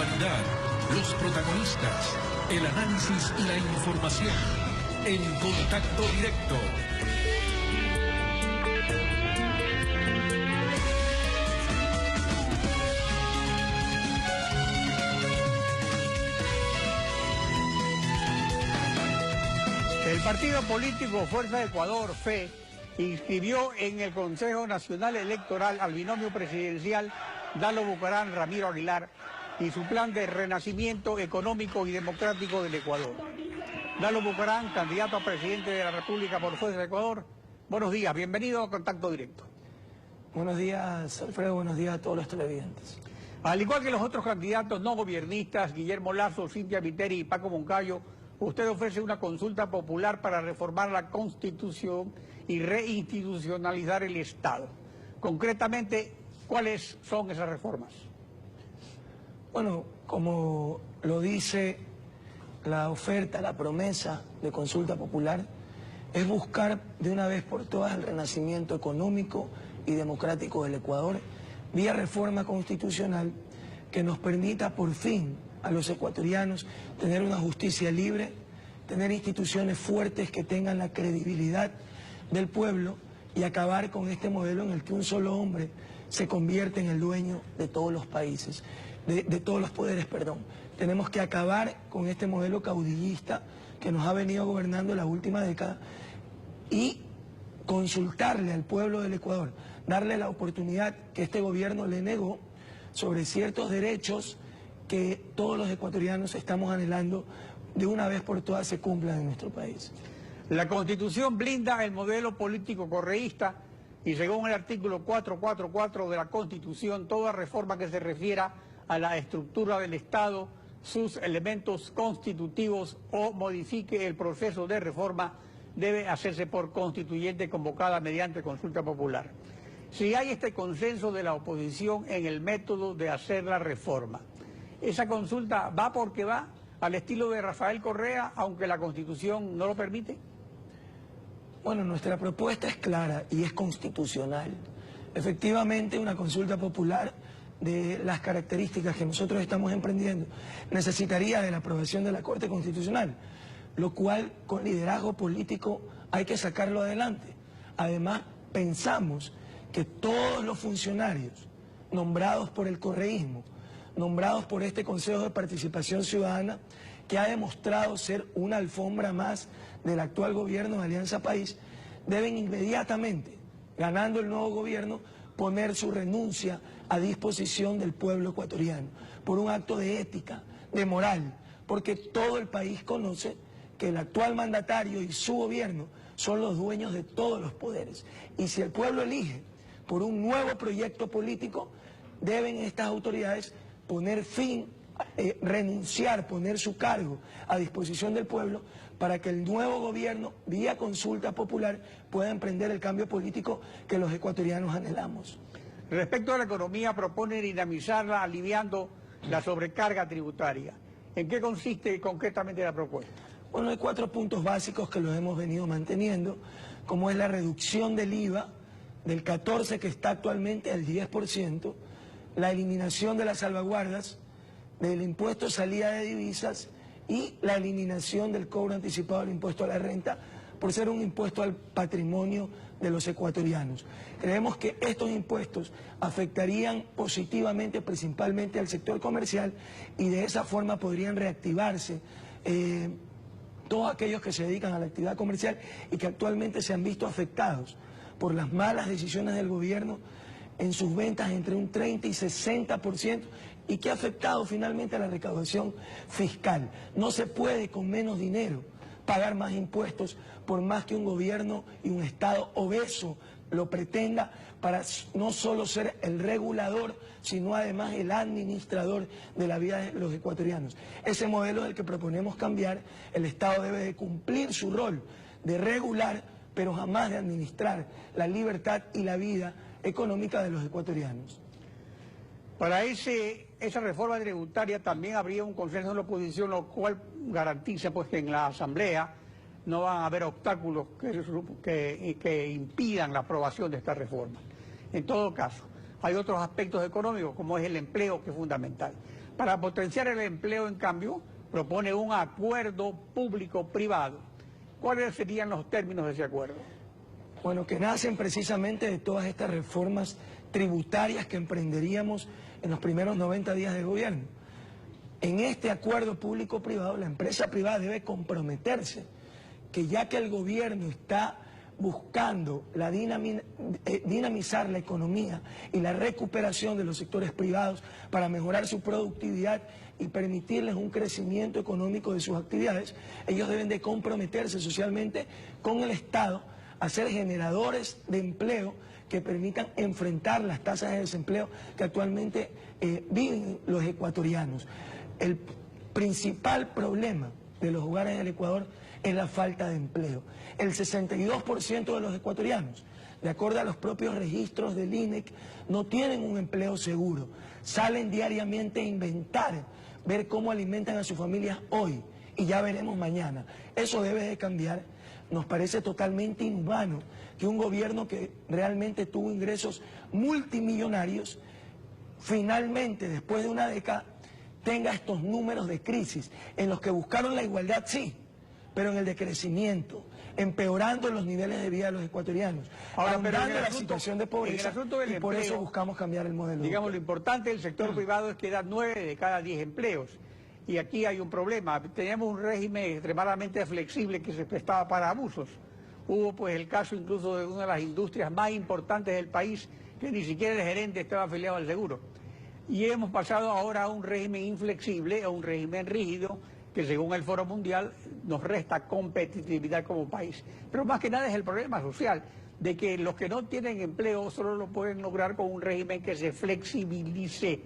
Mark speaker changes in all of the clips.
Speaker 1: actualidad, los protagonistas, el análisis y la información. En Contacto Directo.
Speaker 2: El partido político Fuerza de Ecuador, FE, inscribió en el Consejo Nacional Electoral al binomio presidencial Dalo Bucaram-Ramiro Aguilar y su plan de renacimiento económico y democrático del Ecuador. Dalo Bucaram, candidato a presidente de la República por Fuerza de Ecuador. Buenos días, bienvenido a Contacto Directo.
Speaker 3: Buenos días, Alfredo, buenos días a todos los televidentes.
Speaker 2: Al igual que los otros candidatos no gobiernistas, Guillermo Lazo, Cintia Viteri y Paco Moncayo, usted ofrece una consulta popular para reformar la Constitución y reinstitucionalizar el Estado. Concretamente, ¿cuáles son esas reformas?
Speaker 3: Bueno, como lo dice la oferta, la promesa de consulta popular, es buscar de una vez por todas el renacimiento económico y democrático del Ecuador, vía reforma constitucional que nos permita por fin a los ecuatorianos tener una justicia libre, tener instituciones fuertes que tengan la credibilidad del pueblo y acabar con este modelo en el que un solo hombre se convierte en el dueño de todos los países, de todos los poderes, perdón. Tenemos que acabar con este modelo caudillista que nos ha venido gobernando la última década y consultarle al pueblo del Ecuador, darle la oportunidad que este gobierno le negó sobre ciertos derechos que todos los ecuatorianos estamos anhelando de una vez por todas se cumplan en nuestro país.
Speaker 2: La Constitución blinda el modelo político correísta y según el artículo 444 de la Constitución, toda reforma que se refiera a la estructura del Estado, sus elementos constitutivos o modifique el proceso de reforma debe hacerse por constituyente convocada mediante consulta popular. Si hay este consenso de la oposición en el método de hacer la reforma, ¿esa consulta va porque va al estilo de Rafael Correa, aunque la Constitución no lo permite?
Speaker 3: Bueno, nuestra propuesta es clara y es constitucional. Efectivamente, una consulta popular de las características que nosotros estamos emprendiendo necesitaría de la aprobación de la Corte Constitucional, lo cual con liderazgo político hay que sacarlo adelante. Además, pensamos que todos los funcionarios nombrados por el correísmo, nombrados por este Consejo de Participación Ciudadana, que ha demostrado ser una alfombra más del actual gobierno de Alianza País, deben inmediatamente, ganando el nuevo gobierno, poner su renuncia a disposición del pueblo ecuatoriano, por un acto de ética, de moral, porque todo el país conoce que el actual mandatario y su gobierno son los dueños de todos los poderes. Y si el pueblo elige por un nuevo proyecto político, deben estas autoridades poner fin, renunciar, poner su cargo a disposición del pueblo para que el nuevo gobierno, vía consulta popular, pueda emprender el cambio político que los ecuatorianos anhelamos.
Speaker 2: Respecto a la economía, propone dinamizarla aliviando la sobrecarga tributaria. ¿En qué consiste concretamente la propuesta?
Speaker 3: Bueno, hay 4 puntos básicos que los hemos venido manteniendo, como es la reducción del IVA del 14% que está actualmente al 10%, la eliminación de las salvaguardas, del impuesto de salida de divisas y la eliminación del cobro anticipado del impuesto a la renta por ser un impuesto al patrimonio de los ecuatorianos. Creemos que estos impuestos afectarían positivamente principalmente al sector comercial y de esa forma podrían reactivarse todos aquellos que se dedican a la actividad comercial y que actualmente se han visto afectados por las malas decisiones del gobierno en sus ventas entre un 30 y 60% y que ha afectado finalmente a la recaudación fiscal. No se puede con menos dinero pagar más impuestos por más que un gobierno y un Estado obeso lo pretenda para no solo ser el regulador, sino además el administrador de la vida de los ecuatorianos. Ese modelo es el que proponemos cambiar. El Estado debe de cumplir su rol de regular, pero jamás de administrar la libertad y la vida económica de los ecuatorianos.
Speaker 2: Para esa reforma tributaria también habría un consenso de la oposición, lo cual garantiza pues que en la Asamblea no van a haber obstáculos que impidan la aprobación de esta reforma. En todo caso, hay otros aspectos económicos, como es el empleo, que es fundamental. Para potenciar el empleo, en cambio, propone un acuerdo público-privado. ¿Cuáles serían los términos de ese acuerdo?
Speaker 3: Bueno, que nacen precisamente de todas estas reformas tributarias que emprenderíamos en los primeros 90 días de gobierno. En este acuerdo público-privado, la empresa privada debe comprometerse que ya que el gobierno está buscando dinamizar la economía y la recuperación de los sectores privados para mejorar su productividad y permitirles un crecimiento económico de sus actividades, ellos deben de comprometerse socialmente con el Estado a ser generadores de empleo que permitan enfrentar las tasas de desempleo que actualmente viven los ecuatorianos. El principal problema de los hogares del Ecuador es la falta de empleo. El 62% de los ecuatorianos, de acuerdo a los propios registros del INEC, no tienen un empleo seguro. Salen diariamente a inventar, ver cómo alimentan a sus familias hoy y ya veremos mañana. Eso debe de cambiar. Nos parece totalmente inhumano que un gobierno que realmente tuvo ingresos multimillonarios, finalmente, después de una década, tenga estos números de crisis en los que buscaron la igualdad, sí, pero en el decrecimiento, empeorando los niveles de vida de los ecuatorianos, ahondando la situación de pobreza, y por eso buscamos cambiar el modelo.
Speaker 2: Digamos, lo importante del sector privado es que da 9 de cada 10 empleos. Y aquí hay un problema. Teníamos un régimen extremadamente flexible que se prestaba para abusos. Hubo pues el caso incluso de una de las industrias más importantes del país, que ni siquiera el gerente estaba afiliado al seguro. Y hemos pasado ahora a un régimen inflexible, a un régimen rígido, que según el Foro Mundial nos resta competitividad como país. Pero más que nada es el problema social, de que los que no tienen empleo solo lo pueden lograr con un régimen que se flexibilice.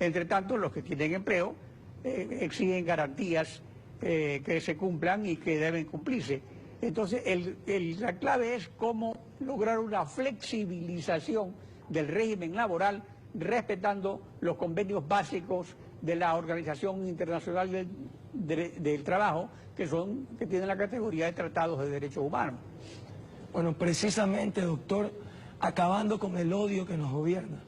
Speaker 2: Entre tanto, los que tienen empleo exigen garantías que se cumplan y que deben cumplirse. Entonces, la clave es cómo lograr una flexibilización del régimen laboral respetando los convenios básicos de la Organización Internacional del Trabajo, que tienen la categoría de tratados de derechos humanos.
Speaker 3: Bueno, precisamente, doctor, acabando con el odio que nos gobierna,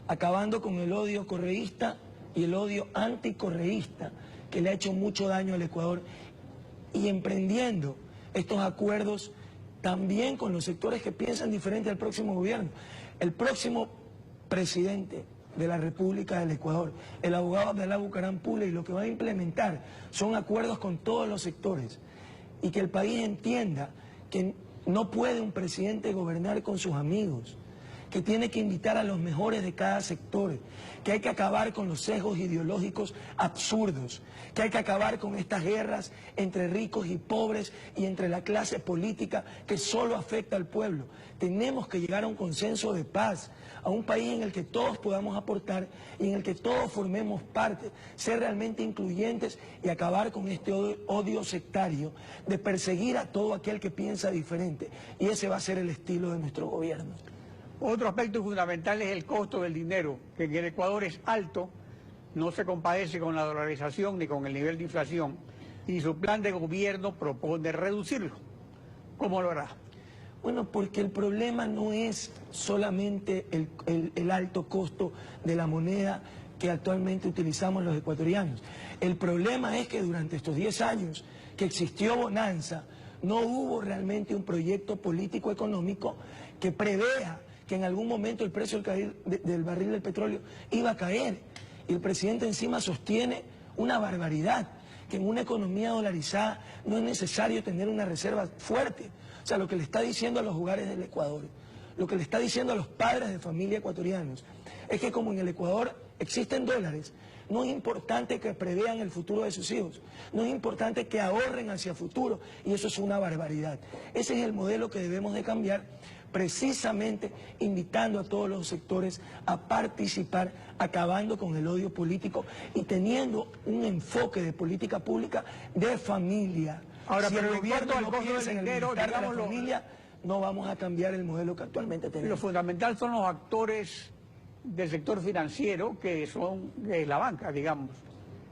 Speaker 3: acabando con el odio correísta y el odio anticorreísta que le ha hecho mucho daño al Ecuador, y emprendiendo estos acuerdos también con los sectores que piensan diferente al próximo gobierno. El próximo presidente de la República del Ecuador, el abogado Abdalá Bucaram Pule, y lo que va a implementar son acuerdos con todos los sectores, y que el país entienda que no puede un presidente gobernar con sus amigos, que tiene que invitar a los mejores de cada sector, que hay que acabar con los sesgos ideológicos absurdos, que hay que acabar con estas guerras entre ricos y pobres y entre la clase política que solo afecta al pueblo. Tenemos que llegar a un consenso de paz, a un país en el que todos podamos aportar y en el que todos formemos parte, ser realmente incluyentes y acabar con este odio sectario de perseguir a todo aquel que piensa diferente. Y ese va a ser el estilo de nuestro gobierno.
Speaker 2: Otro aspecto fundamental es el costo del dinero, que en el Ecuador es alto, no se compadece con la dolarización ni con el nivel de inflación, y su plan de gobierno propone reducirlo. ¿Cómo lo hará?
Speaker 3: Bueno, porque el problema no es solamente el alto costo de la moneda que actualmente utilizamos los ecuatorianos. El problema es que durante estos 10 años que existió bonanza, no hubo realmente un proyecto político-económico que prevea que en algún momento el precio del barril del petróleo iba a caer. Y el presidente encima sostiene una barbaridad, que en una economía dolarizada no es necesario tener una reserva fuerte. O sea, lo que le está diciendo a los hogares del Ecuador, lo que le está diciendo a los padres de familia ecuatorianos, es que como en el Ecuador existen dólares, no es importante que prevean el futuro de sus hijos, no es importante que ahorren hacia futuro, y eso es una barbaridad. Ese es el modelo que debemos de cambiar, precisamente invitando a todos los sectores a participar, acabando con el odio político y teniendo un enfoque de política pública de familia.
Speaker 2: Ahora,
Speaker 3: si
Speaker 2: pero
Speaker 3: el gobierno no piensa en el
Speaker 2: dinero,
Speaker 3: bienestar de la familia, no vamos a cambiar el modelo que actualmente tenemos.
Speaker 2: Lo fundamental son los actores del sector financiero, que son la banca, digamos,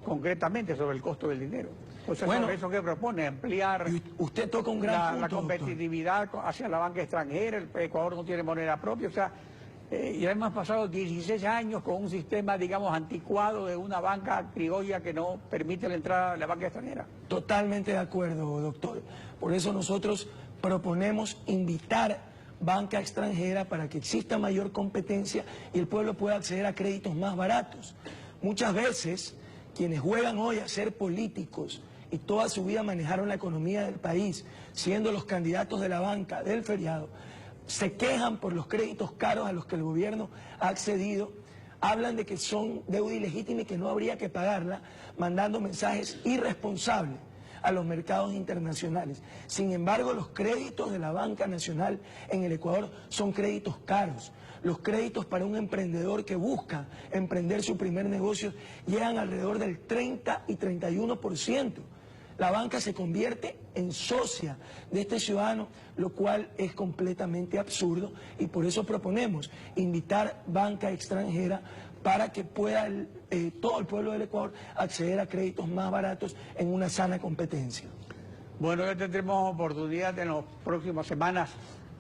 Speaker 2: concretamente sobre el costo del dinero. O sea, bueno, eso que propone, ampliar
Speaker 3: usted toca un gran punto,
Speaker 2: la competitividad hacia la banca extranjera. El Ecuador no tiene moneda propia, o sea, Ya hemos pasado 16 años con un sistema, digamos, anticuado de una banca criolla que no permite la entrada de la banca extranjera.
Speaker 3: Totalmente de acuerdo, doctor. Por eso nosotros proponemos invitar banca extranjera para que exista mayor competencia y el pueblo pueda acceder a créditos más baratos. Muchas veces, quienes juegan hoy a ser políticos y toda su vida manejaron la economía del país, siendo los candidatos de la banca, del feriado, se quejan por los créditos caros a los que el gobierno ha accedido, hablan de que son deuda ilegítima y que no habría que pagarla, mandando mensajes irresponsables a los mercados internacionales. Sin embargo, los créditos de la banca nacional en el Ecuador son créditos caros. Los créditos para un emprendedor que busca emprender su primer negocio llegan alrededor del 30 y 31%. La banca se convierte en socia de este ciudadano, lo cual es completamente absurdo, y por eso proponemos invitar banca extranjera para que pueda todo el pueblo del Ecuador acceder a créditos más baratos en una sana competencia.
Speaker 2: Bueno, ya tendremos oportunidad en las próximas semanas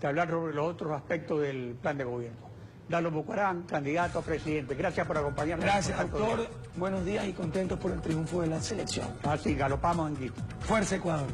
Speaker 2: de hablar sobre los otros aspectos del plan de gobierno. Dalo Bucaram, candidato a presidente. Gracias por acompañarnos.
Speaker 3: Gracias, doctor. Buenos días y contentos por el triunfo de la selección.
Speaker 2: Así, galopamos en Quito.
Speaker 3: Fuerza Ecuador.